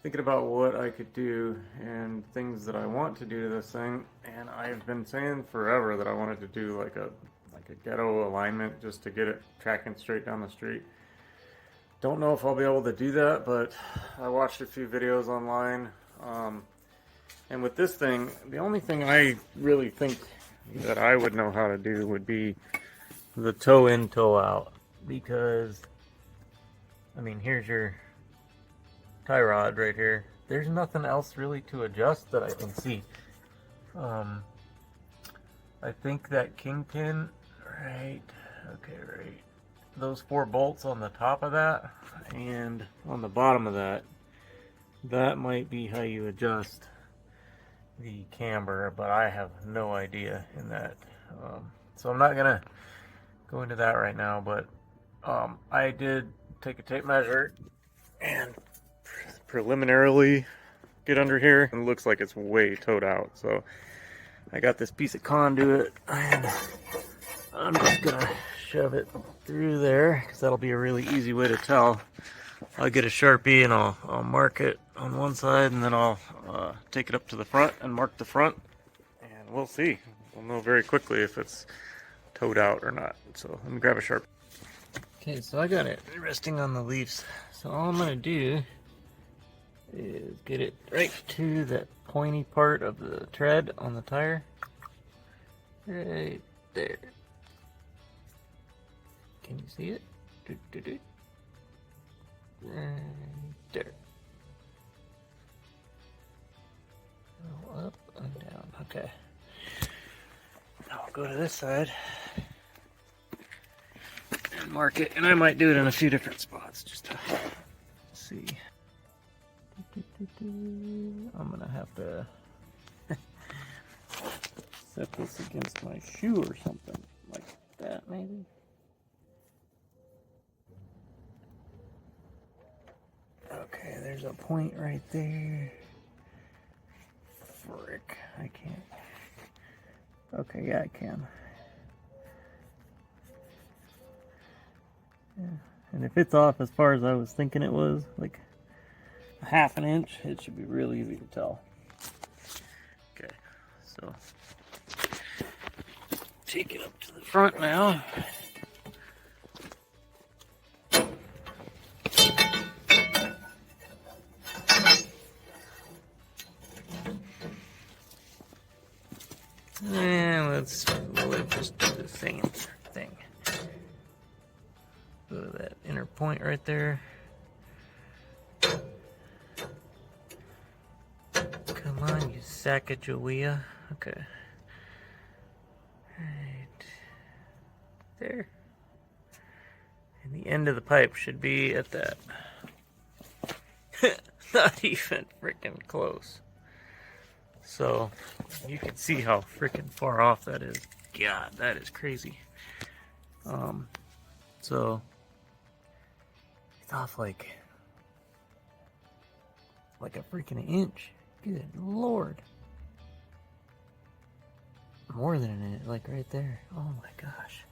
thinking about what I could do and things that I want to do to this thing, and I've been saying forever that I wanted to do like a ghetto alignment just to get it tracking straight down the street. Don't know if I'll be able to do that, but I watched a few videos online. And with this thing, the only thing I really think that I would know how to do would be the toe in, toe out. Because, I mean, here's your tie rod right here. There's nothing else really to adjust that I can see. I think that kingpin, right, those 4 bolts on the top of that and on the bottom of that, that might be how you adjust the camber, but I have no idea in that. So I'm not gonna go into that right now, but I did take a tape measure and preliminarily get under here, and it looks like it's way towed out. So I got this piece of conduit and I'm just gonna shove it through there because that'll be a really easy way to tell. I'll get a Sharpie and I'll mark it on one side, and then I'll take it up to the front and mark the front, and we'll see. We'll know very quickly if it's towed out or not. So let me grab a Sharpie. Okay, so I got it resting on the leaves. So all I'm gonna do is get it right to that pointy part of the tread on the tire. Right there. Can you see it? Right there. Go up and down. Okay. Now I'll go to this side and mark it, and I might do it in a few different spots just to see. I'm gonna have to set this against my shoe or something like that, maybe. Okay, there's a point right there. Frick, I can't. Okay, yeah, I can. Yeah. And if it's off as far as I was thinking it was, like a ½ an inch, it should be real easy to tell. Okay, so take it up to the front now. And we'll just do the same thing. Go to that inner point right there. Come on, you Sacagawea. Okay. Right there. And the end of the pipe should be at that. Not even freaking close. So you can see how freaking far off that is. God, that is crazy. So it's off like a freaking inch. Good Lord. More than an inch, like right there. Oh my gosh.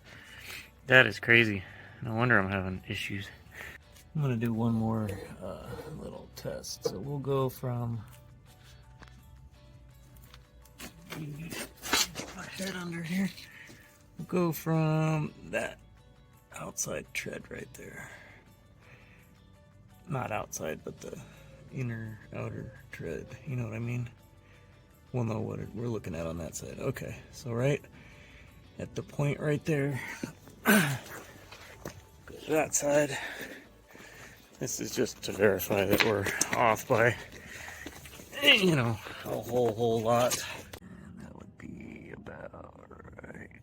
That is crazy. No wonder I'm having issues. I'm gonna do one more little test. So we'll go from my head under here. We'll go from that outside tread right there. Not outside, but the inner outer tread. You know what I mean? We'll know what we're looking at on that side. Okay, so right at the point right there. Go to that side. This is just to verify that we're off by, you know, a whole lot. And that would be about right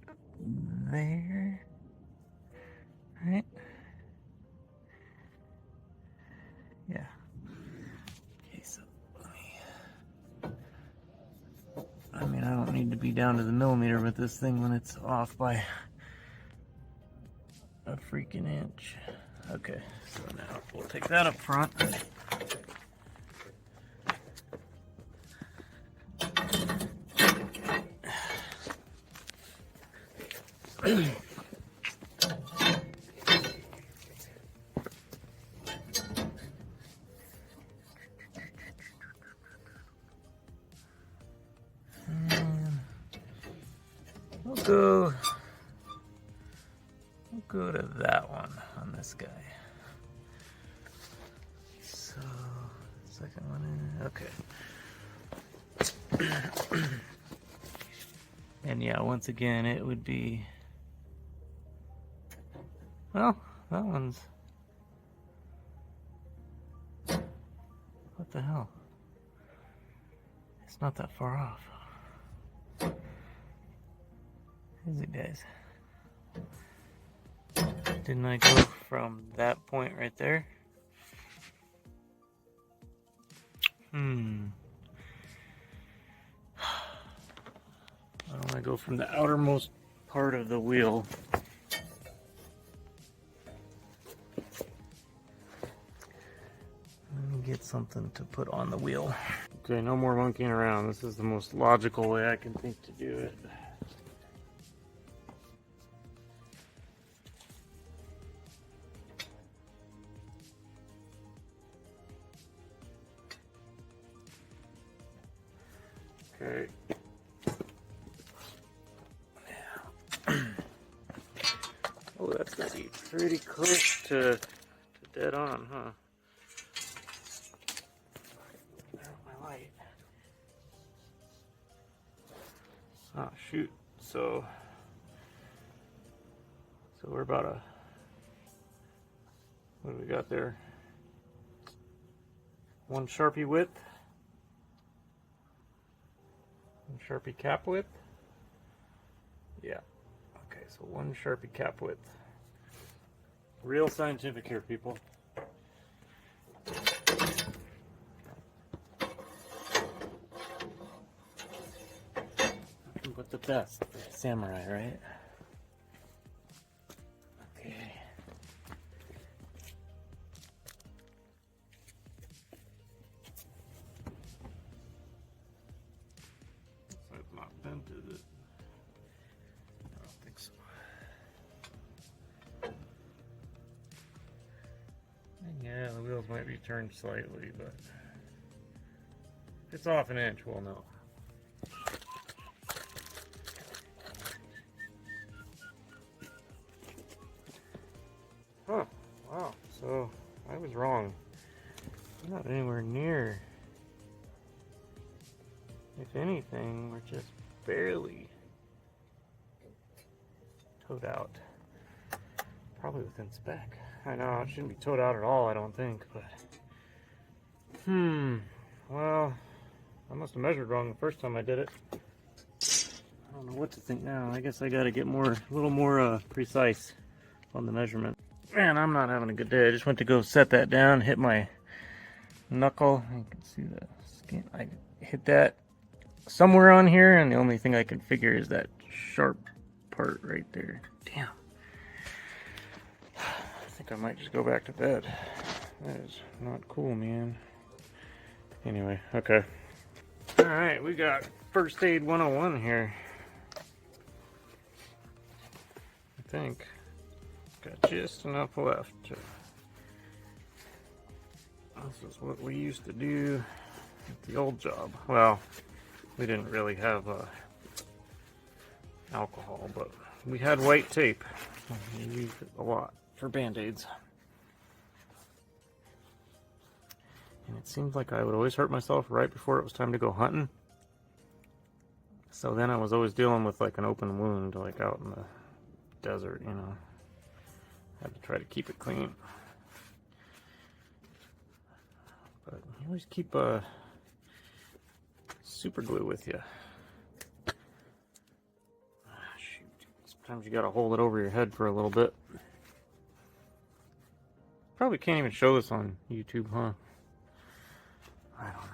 there. Right? Yeah. Okay, so I mean, I don't need to be down to the millimeter with this thing when it's off by a freaking inch. Okay, so now we'll take that up front. we'll go to that one on this guy. So, second one in, okay. And yeah, once again, it would be, well, that one's, what the hell? It's not that far off. Is it, guys? Didn't I go from that point right there? Why don't I go from the outermost part of the wheel? Let me get something to put on the wheel. Okay, no more monkeying around. This is the most logical way I can think to do it. Okay. Oh, that's gonna be pretty close to dead on, huh? There's my light. Oh shoot! So we're about a, what do we got there? 1 Sharpie width. 1 Sharpie cap width. Yeah. Okay, so 1 Sharpie cap width. Real scientific here, people. Nothing but the best for samurai, right? Okay. So it's not bent, is it? I don't think so. Yeah, the wheels might be turned slightly, but if it's off an inch, we'll know. Huh, wow, so I was wrong. We're not anywhere near. If anything, we're just barely towed out. Probably within spec. I know, it shouldn't be towed out at all, I don't think, but... Well, I must have measured wrong the first time I did it. I don't know what to think now. I guess I gotta get a little more precise on the measurement. Man, I'm not having a good day. I just went to go set that down, hit my knuckle. You can see the skin. I hit that somewhere on here, and the only thing I can figure is that sharp part right there. Damn. I think I might just go back to bed. That is not cool, man. Anyway, okay. Alright, we got First Aid 101 here. I think. Got just enough left. This is what we used to do at the old job. Well, we didn't really have alcohol, but we had white tape. We used it a lot for band-aids. And it seemed like I would always hurt myself right before it was time to go hunting. So then I was always dealing with like an open wound, like out in the desert, you know. Had to try to keep it clean. But you always keep super glue with you. Shoot. Sometimes you gotta hold it over your head for a little bit. Probably can't even show this on YouTube, huh? I don't know.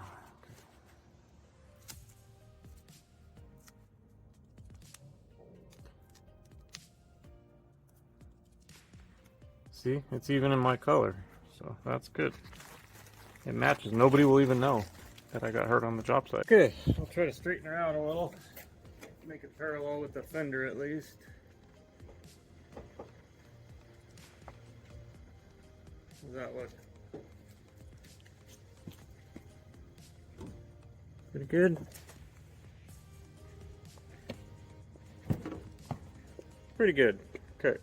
See, it's even in my color, so that's good. It matches. Nobody will even know that I got hurt on the job site. Okay, I'll try to straighten her out a little. Make it parallel with the fender at least. How does that look? Pretty good. pretty good. Okay.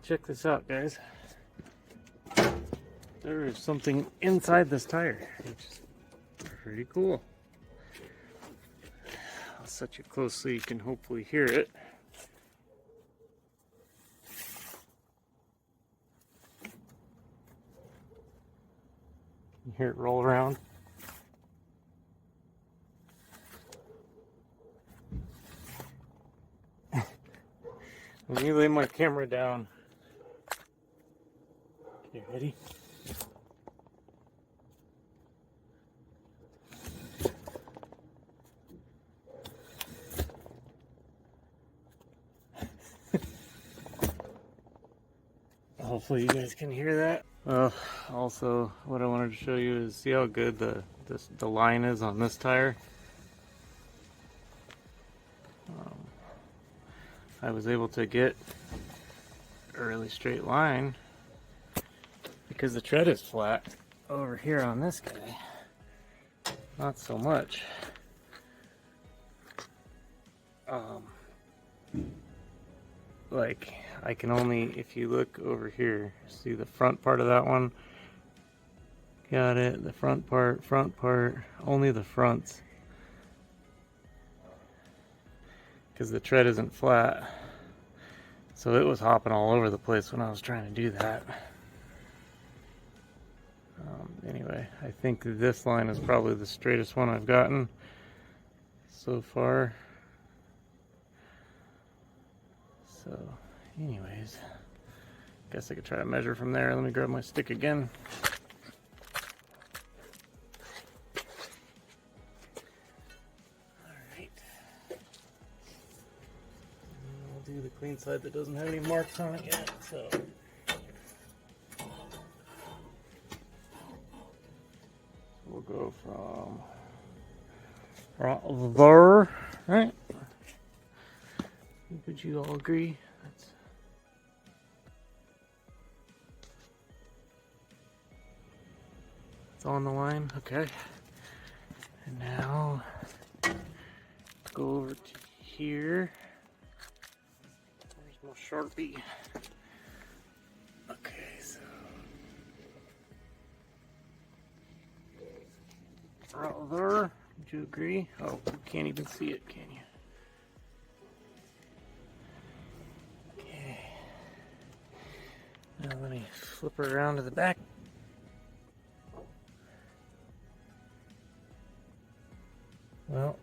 Check this out, guys. There is something inside this tire, which is pretty cool. I'll set you close so you can hopefully hear it. You hear it roll around. Let me lay my camera down. Okay, ready? Hopefully you guys can hear that. Also, what I wanted to show you is see how good the line is on this tire. I was able to get a really straight line because the tread is flat. Over here on this guy, not so much. Like I can only, if you look over here, see the front part of that one? Got it, the front part, only the fronts. Because the tread isn't flat. So it was hopping all over the place when I was trying to do that. Anyway, I think this line is probably the straightest one I've gotten so far. So, anyways, guess I could try to measure from there. Let me grab my stick again. Alright. I'll do the clean side that doesn't have any marks on it yet, so. We'll go from right there, right? Would you all agree? It's on the line, okay. And now go over to here. There's my Sharpie. Okay, so right there. Would you agree? Oh, you can't even see it, can you? Now let me flip her around to the back. Well,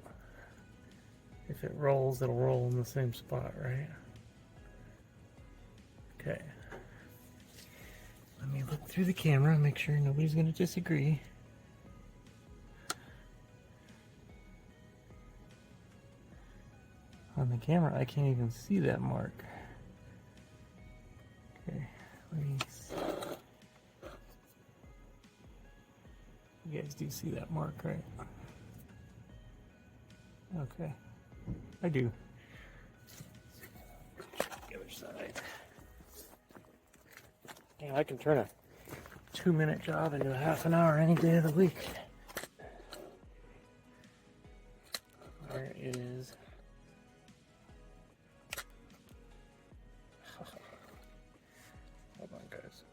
if it rolls, it'll roll in the same spot, right? Okay. Let me look through the camera, make sure nobody's going to disagree. On the camera, I can't even see that mark. Okay. You guys do see that mark, right? Okay, I do. The other side. Yeah, I can turn a 2-minute job into a half an hour any day of the week. Where is... Hold on, guys.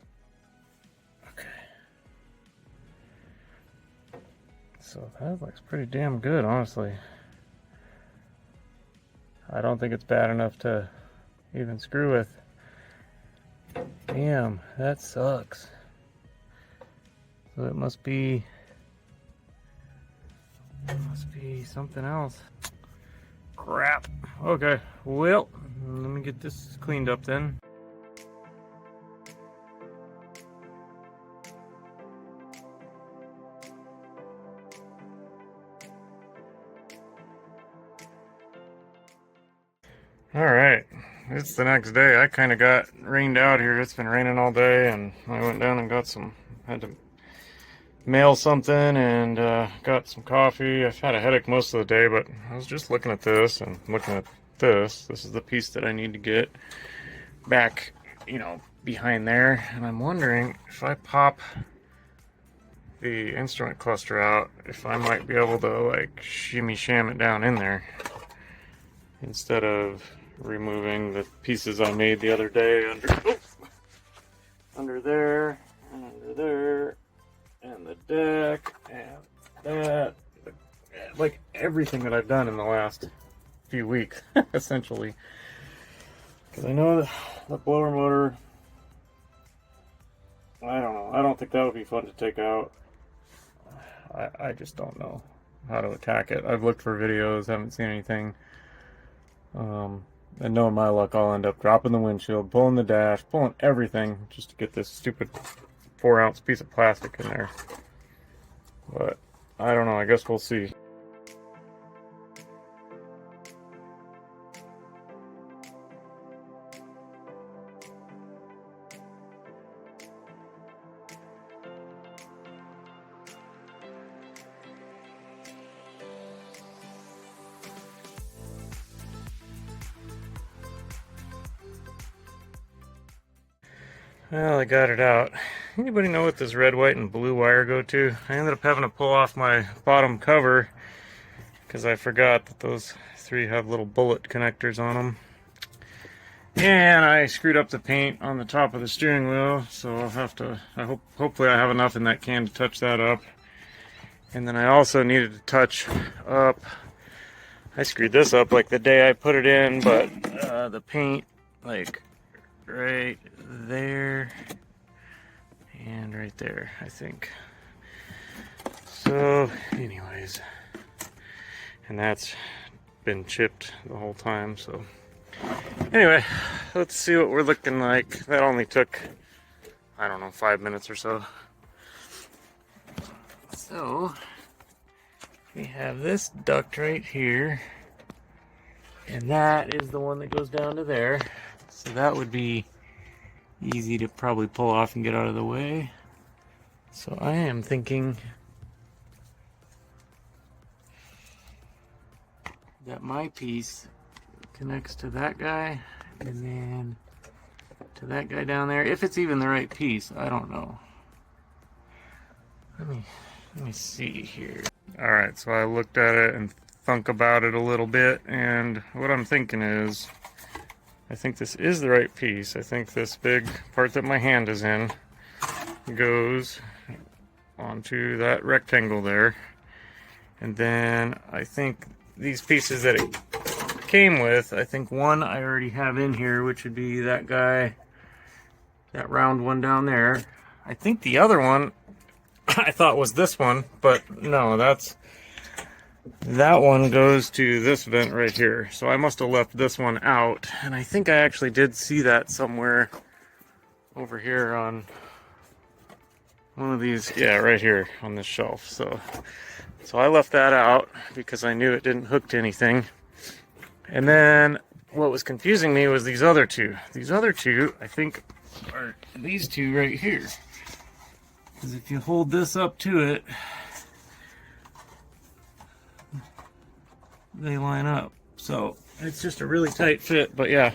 So that looks pretty damn good, honestly. I don't think it's bad enough to even screw with. Damn, that sucks. So it must be something else. Crap. Okay, well, let me get this cleaned up then. Alright, it's the next day. I kind of got rained out here. It's been raining all day, and I went down and got some, had to mail something and got some coffee. I've had a headache most of the day, but I was just looking at this and looking at this. This is the piece that I need to get back, you know, behind there. And I'm wondering if I pop the instrument cluster out, if I might be able to like shimmy sham it down in there instead of removing the pieces I made the other day under there and under there and the deck and that, like everything that I've done in the last few weeks essentially, because I know the blower motor, I don't know, I don't think that would be fun to take out. I just don't know how to attack it. I've looked for videos, haven't seen anything. And knowing my luck, I'll end up dropping the windshield, pulling the dash, pulling everything just to get this stupid 4-ounce piece of plastic in there. But I don't know, I guess we'll see. Well, I got it out. Anybody know what this red, white, and blue wire go to? I ended up having to pull off my bottom cover because I forgot that those three have little bullet connectors on them. And I screwed up the paint on the top of the steering wheel, so I'll have to, hopefully I have enough in that can to touch that up. And then I also needed to touch up, I screwed this up like the day I put it in, but the paint, like right there and right there, I think. So anyways, and that's been chipped the whole time. So anyway, let's see what we're looking like. That only took, I don't know, 5 minutes or so. So we have this duct right here, and that is the one that goes down to there. So that would be easy to probably pull off and get out of the way. So I am thinking that my piece connects to that guy and then to that guy down there. If it's even the right piece, I don't know. Let me see here. Alright, so I looked at it and thunk about it a little bit, and what I'm thinking is, I think this is the right piece. I think this big part that my hand is in goes onto that rectangle there. And then I think these pieces that it came with, I think one I already have in here, which would be that guy, that round one down there. I think the other one I thought was this one, but no, that one goes to this vent right here. So I must have left this one out, and I think I actually did see that somewhere over here on one of these, yeah, right here on this shelf. So I left that out because I knew it didn't hook to anything. And then what was confusing me was these other two. These other two, I think, are these two right here. Because if you hold this up to it, they line up. So it's just a really tight fit, but yeah,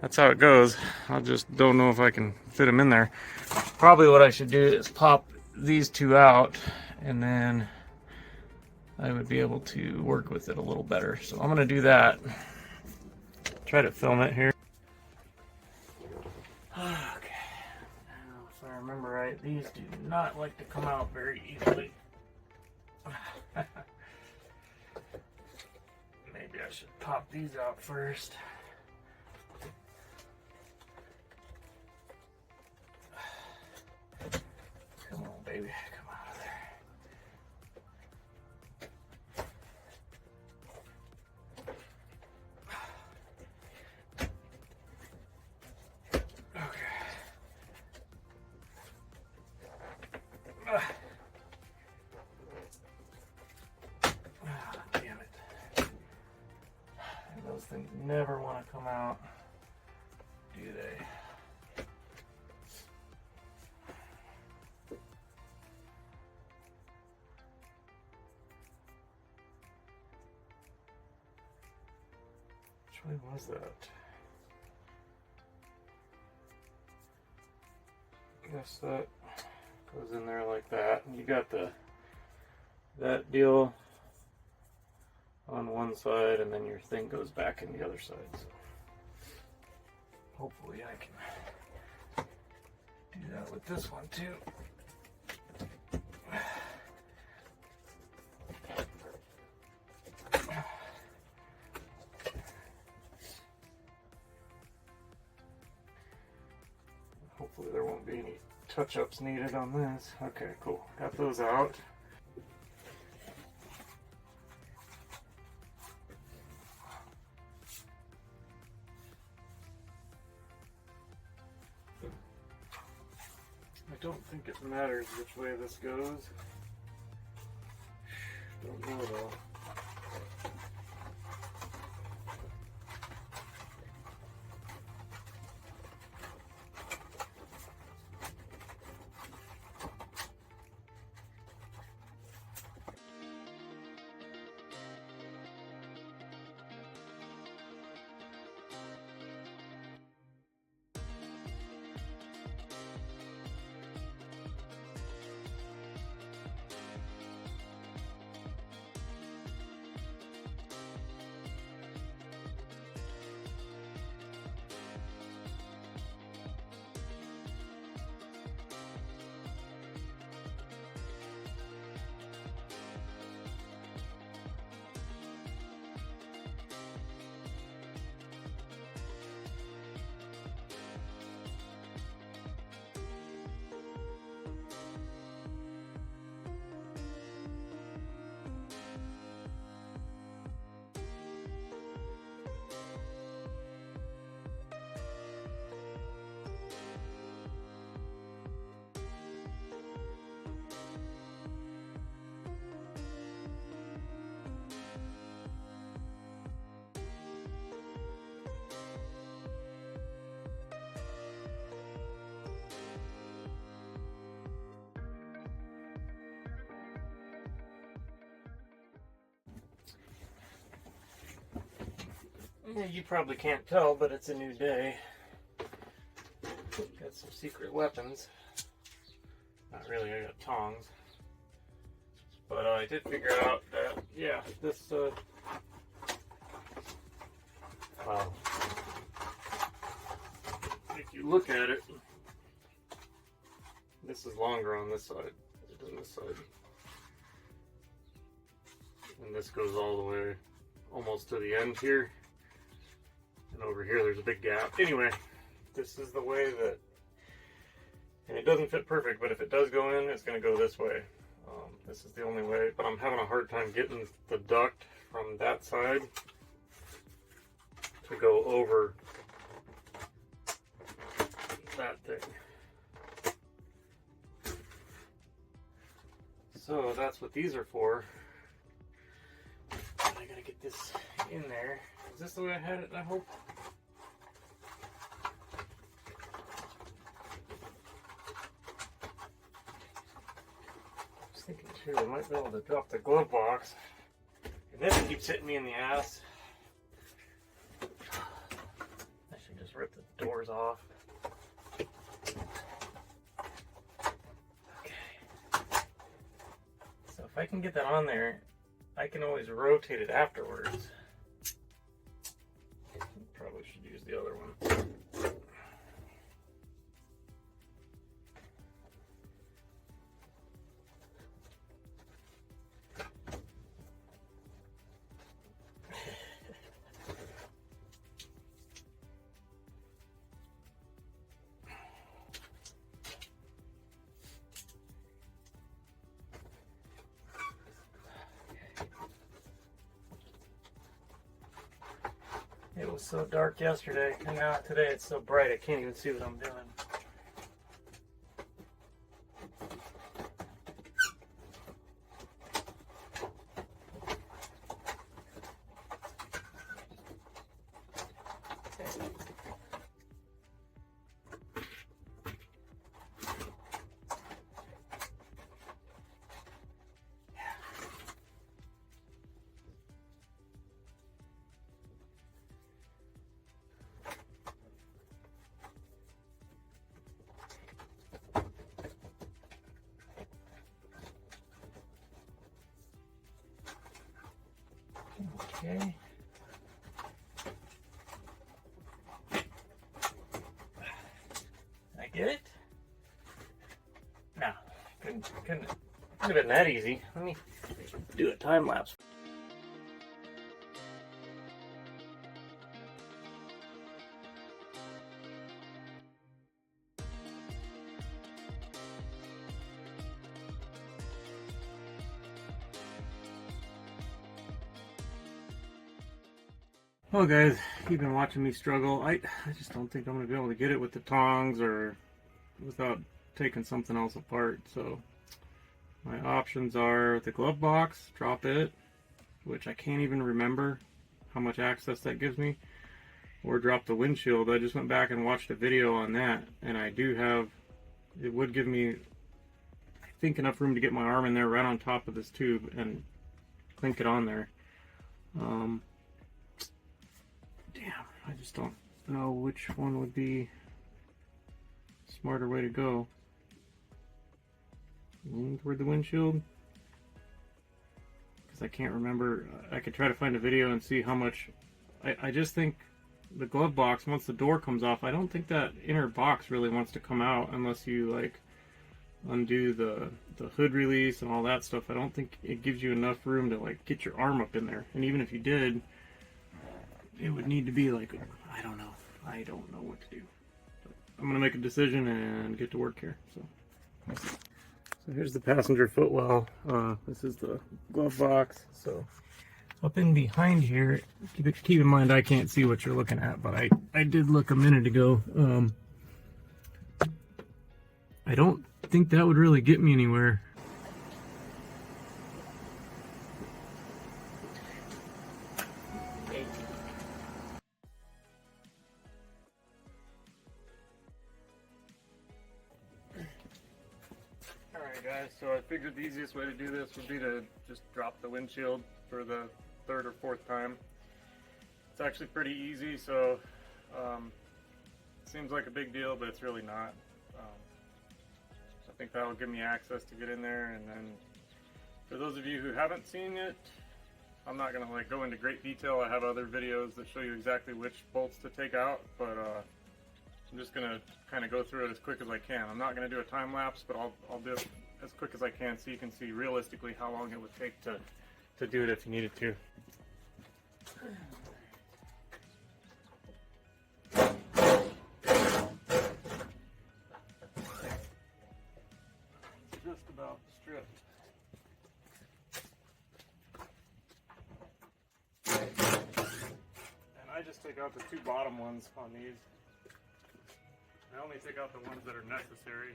that's how it goes. I just don't know if I can fit them in there. Probably what I should do is pop these two out, and then I would be able to work with it a little better. So I'm gonna do that. Try to film it here. Okay, now if I remember right, these do not like to come out very easily. I should pop these out first. Come on, baby, come out of there. Okay. Damn it. And those things never want to come out, do they? Which way was that? I guess that goes in there like that. And you got that deal on one side, and then your thing goes back in the other side. So hopefully I can do that with this one too. Hopefully there won't be any touch-ups needed on this. Okay, cool. Got those out. I don't think it matters which way this goes. Don't know though. Yeah, you probably can't tell, but it's a new day. Got some secret weapons. Not really, I got tongs. But I did figure out that, yeah, this, well, if you look at it, this is longer on this side than this side. And this goes all the way almost to the end here. And over here there's a big gap. Anyway, this is the way that, and it doesn't fit perfect, but if it does go in, it's going to go this way. This is the only way, but I'm having a hard time getting the duct from that side to go over that thing. So that's what these are for. I gotta get this in there. Is this the way I had it, I hope? I was thinking too, I might be able to drop the glove box. And this keeps hitting me in the ass. I should just rip the doors off. Okay. So if I can get that on there, I can always rotate it afterwards. Probably should use the other one. It was so dark yesterday, and now today it's so bright I can't even see what I'm doing. Okay. I get it? No, couldn't have been that easy. Let me do a time lapse. Well guys, you've been watching me struggle. I just don't think I'm going to be able to get it with the tongs or without taking something else apart. So my options are the glove box, drop it, which I can't even remember how much access that gives me, or drop the windshield. I just went back and watched a video on that, and I do have, it would give me, I think, enough room to get my arm in there right on top of this tube and clink it on there. Damn, I just don't know which one would be a smarter way to go. Lean toward the windshield? Because I can't remember. I could try to find a video and see how much. I just think the glove box, once the door comes off, I don't think that inner box really wants to come out unless you like undo the hood release and all that stuff. I don't think it gives you enough room to like get your arm up in there. And even if you did, it would need to be like, I don't know. I don't know what to do. But I'm going to make a decision and get to work here. So here's the passenger footwell. This is the glove box. So up in behind here, keep in mind I can't see what you're looking at, but I did look a minute ago. I don't think that would really get me anywhere. Alright guys, so I figured the easiest way to do this would be to just drop the windshield for the third or fourth time. It's actually pretty easy, so it seems like a big deal, but it's really not. I think that'll give me access to get in there, and then for those of you who haven't seen it, I'm not going to like go into great detail. I have other videos that show you exactly which bolts to take out, but I'm just going to kind of go through it as quick as I can. I'm not going to do a time lapse, but I'll do it as quick as I can so you can see realistically how long it would take to do it if you needed to. Just about stripped. And I just take out the two bottom ones on these. I only take out the ones that are necessary.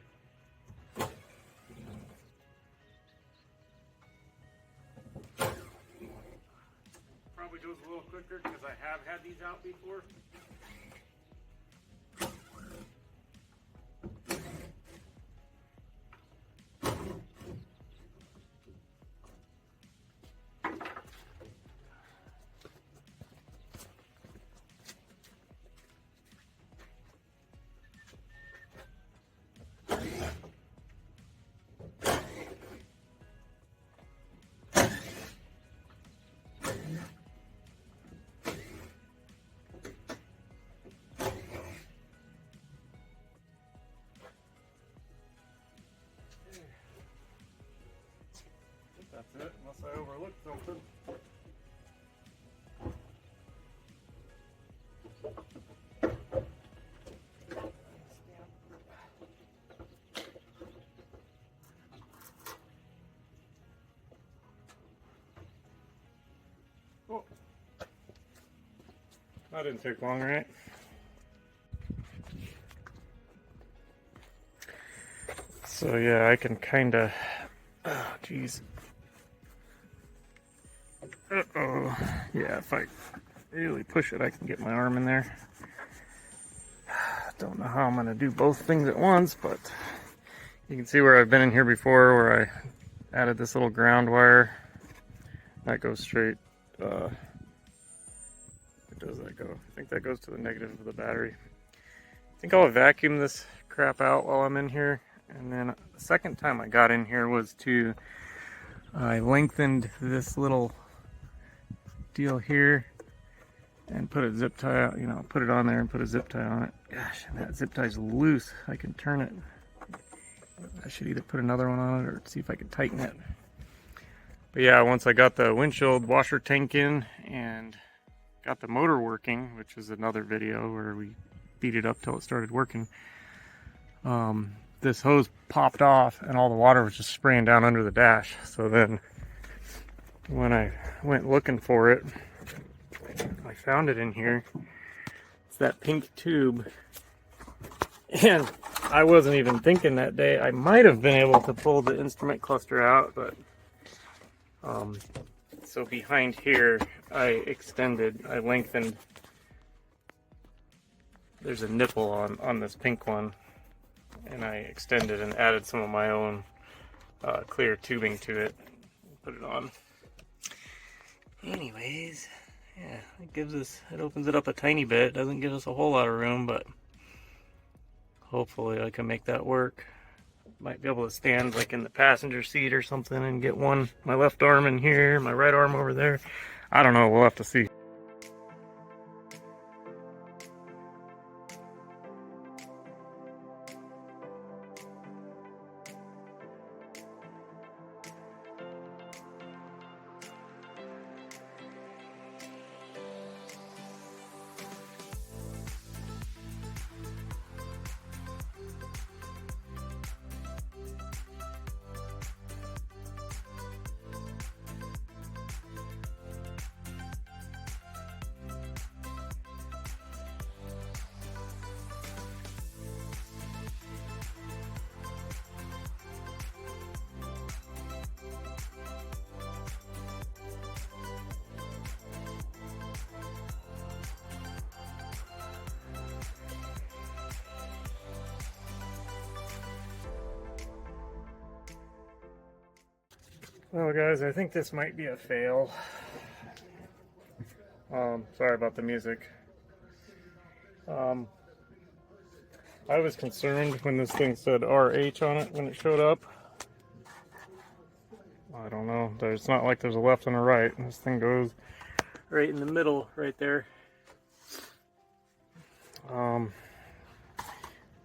Probably goes a little quicker because I have had these out before. That's it, unless I overlooked something. Oh. That didn't take long, right? So yeah, I can kind of, oh geez. Uh-oh. Yeah, if I really push it, I can get my arm in there. Don't know how I'm going to do both things at once, but you can see where I've been in here before, where I added this little ground wire. That goes straight, where does that go? I think that goes to the negative of the battery. I think I'll vacuum this crap out while I'm in here. And then the second time I got in here was I lengthened this little deal here and put a zip tie, put it on there and put a zip tie on it. Gosh, and that zip tie's loose. I can turn it. I should either put another one on it or see if I can tighten it. But yeah, once I got the windshield washer tank in and got the motor working, which is another video where we beat it up till it started working, this hose popped off and all the water was just spraying down under the dash. So then when I went looking for it, I found it in here. It's that pink tube. And I wasn't even thinking that day. I might have been able to pull the instrument cluster out, but so behind here I lengthened. There's a nipple on this pink one, and I extended and added some of my own clear tubing to it. Put it on. Anyways, yeah, it opens it up a tiny bit. It doesn't give us a whole lot of room, but hopefully I can make that work. Might be able to stand like in the passenger seat or something and get my left arm in here, my right arm over there. I don't know, we'll have to see. Well guys, I think this might be a fail. Sorry about the music. I was concerned when this thing said RH on it when it showed up. I don't know, it's not like there's a left and a right. This thing goes right in the middle, right there.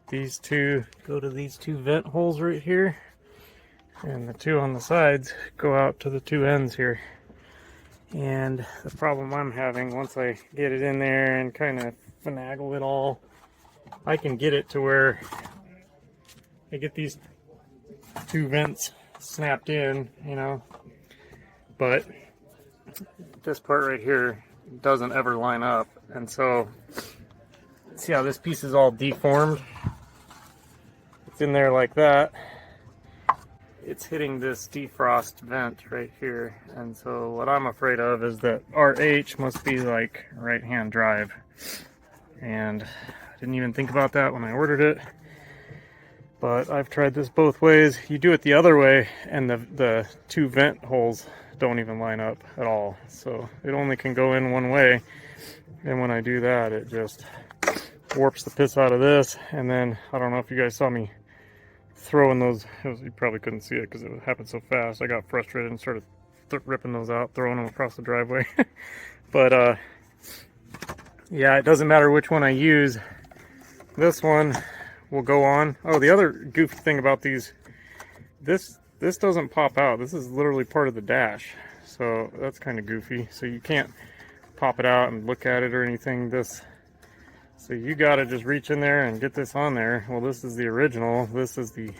These two go to these two vent holes right here. And the two on the sides go out to the two ends here. And the problem I'm having, once I get it in there and kind of finagle it all, I can get it to where I get these two vents snapped in, but this part right here doesn't ever line up. And so, see how this piece is all deformed? It's in there like that. It's hitting this defrost vent right here, and so what I'm afraid of is that RH must be like right-hand drive, and I didn't even think about that when I ordered it, but I've tried this both ways. You do it the other way and the two vent holes don't even line up at all, so it only can go in one way, and when I do that it just warps the piss out of this. And then I don't know if you guys saw me throwing those, you probably couldn't see it because it happened so fast. I got frustrated and started ripping those out, throwing them across the driveway. But yeah, it doesn't matter which one I use. This one will go on. Oh, the other goofy thing about these, this doesn't pop out. This is literally part of the dash, so that's kind of goofy. So you can't pop it out and look at it or anything. So you gotta just reach in there and get this on there. Well, this is the original, this is the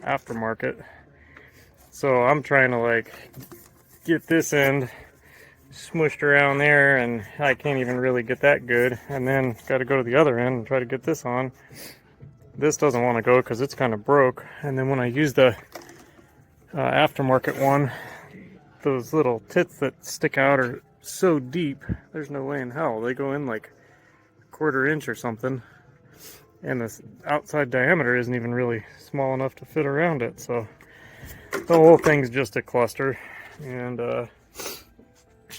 aftermarket. So I'm trying to like get this end smushed around there, and I can't even really get that good. And then got to go to the other end and try to get this on. This doesn't want to go because it's kind of broke. And then when I use the aftermarket one, those little tits that stick out are so deep, there's no way in hell. They go in like a 1/4 inch or something. And this outside diameter isn't even really small enough to fit around it. So the whole thing's just a cluster. And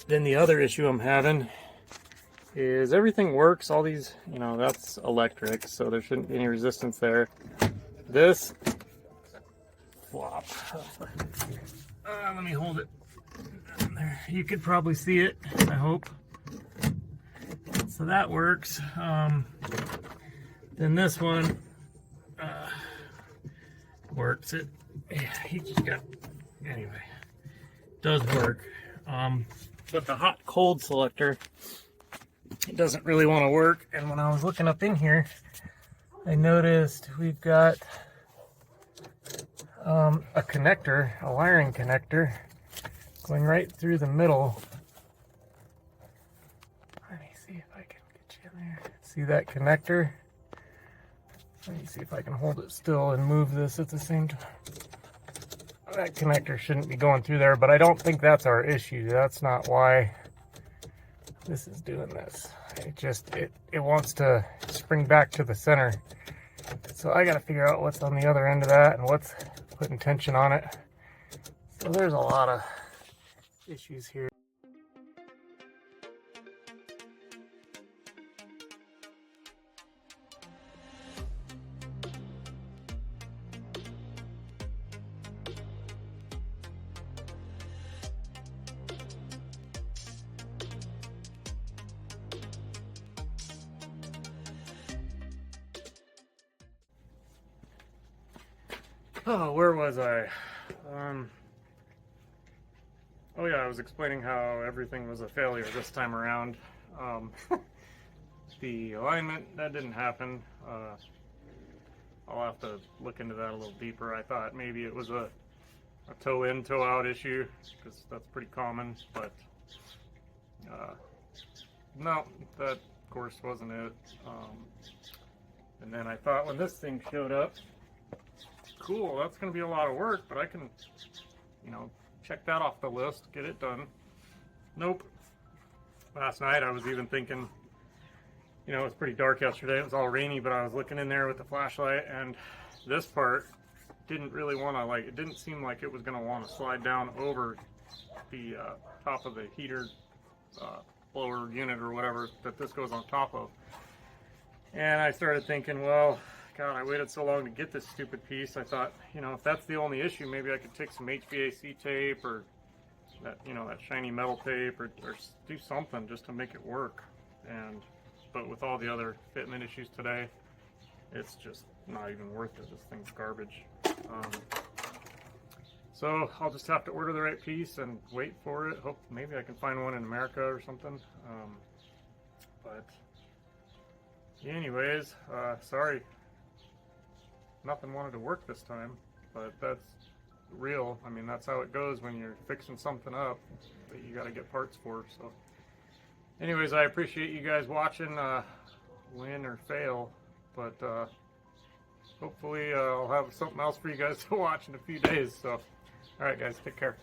then the other issue I'm having is everything works. All these, you know, that's electric, so there shouldn't be any resistance there. This, flop. Let me hold it. There. You could probably see it, I hope. So that works. Then this one works. He just got, anyway, does work. But the hot cold selector, it doesn't really want to work. And when I was looking up in here, I noticed we've got a connector, a wiring connector, going right through the middle. Let me see if I can get you in there. See that connector? Let me see if I can hold it still and move this at the same time. That connector shouldn't be going through there, but I don't think that's our issue. That's not why this is doing this. It wants to spring back to the center. So I got to figure out what's on the other end of that and what's putting tension on it. So there's a lot of issues here. Oh, where was I? Oh yeah, I was explaining how everything was a failure this time around. The alignment, that didn't happen. I'll have to look into that a little deeper. I thought maybe it was a toe in, toe out issue, because that's pretty common, but no, that of course wasn't it. And then I thought when this thing showed up, cool, that's going to be a lot of work, but I can, you know, check that off the list, get it done. Nope. Last night I was even thinking, you know, it was pretty dark yesterday, it was all rainy, but I was looking in there with the flashlight, and this part didn't really want to, like, it didn't seem like it was going to want to slide down over the top of the heater blower unit or whatever that this goes on top of. And I started thinking, well, God, I waited so long to get this stupid piece. I thought, you know, if that's the only issue, maybe I could take some HVAC tape or that, you know, that shiny metal tape or do something just to make it work. But with all the other fitment issues today, it's just not even worth it. This thing's garbage. So I'll just have to order the right piece and wait for it. Hope maybe I can find one in America or something. But anyways, sorry. Nothing wanted to work this time, but that's real. I mean, that's how it goes when you're fixing something up that you got to get parts for. So anyways, I appreciate you guys watching, win or fail, but hopefully I'll have something else for you guys to watch in a few days. So all right guys, take care.